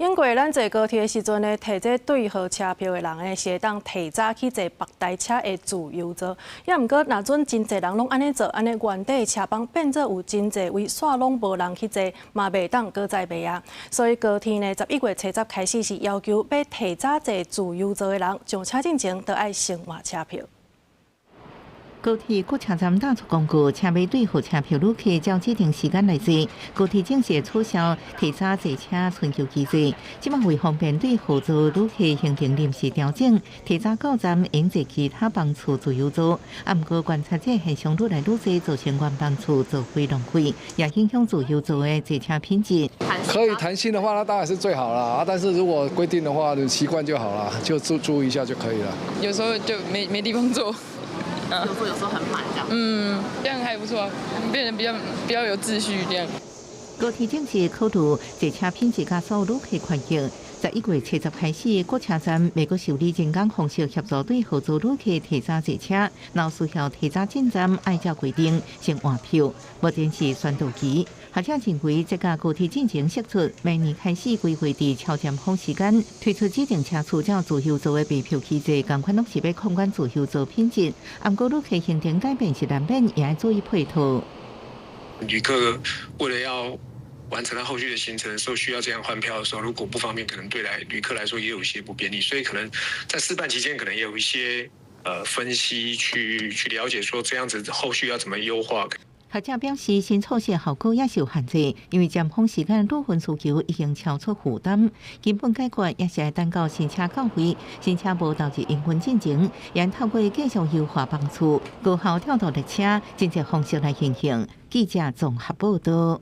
因为咱坐高铁的时阵呢，摕这对号车票的人呢，是会当提早去坐别台车的自由座。也毋过，若准真侪人拢安尼做，安尼原底的车帮变做有真侪位煞拢无人去坐，嘛袂当搁再卖啊。所以高铁呢，11月初10开始是要求要提早坐自由座的人，上车进前都爱先换车票。高铁各车站打出公告，请买对号车票旅客照指定时间来坐。高铁正式促销提早坐车春秋机制，即马为方便对号座旅客形成临时调整，提早到站应坐其他班次自由座。啊，毋过观察者现象愈来愈多，造成原班次坐飞浪费，也影响自由座的坐车品质。可以弹性的话，那当然是最好啦。但是如果规定的话，就习惯就好了，就注意一下就可以了。有时候就没地方坐。有时候很满这样。这样还不错，变得比较有秩序这样。高铁正式考虑坐车品质加速旅客权益。11月70开始，各车站每个受理人工方式协助对合作旅客提早坐车，若需要提早进站，按照规定先换票，目前是宣导期。学者认为，这架高铁进程释出，明年开始规划伫超尖峰时间推出指定车次照自由座的卖票机制，同款拢是要控管自由座品质。不过，旅客行程改变是难免，也要注意配套。旅客为了要完成他后续的行程的时候，需要这样换票的时候，如果不方便，可能对旅客来说也有一些不便利，所以可能在试办期间，可能也有一些分析去了解说这样子后续要怎么优化。学者表示，新措施的效果也是有限制，因为尖峰时间部分需求已经超出负担，根本解决也是要等到新车到位，新车无导致营运进程，也透过继续优化班次、高效调度列车，真正方式来进行。记者综合报道。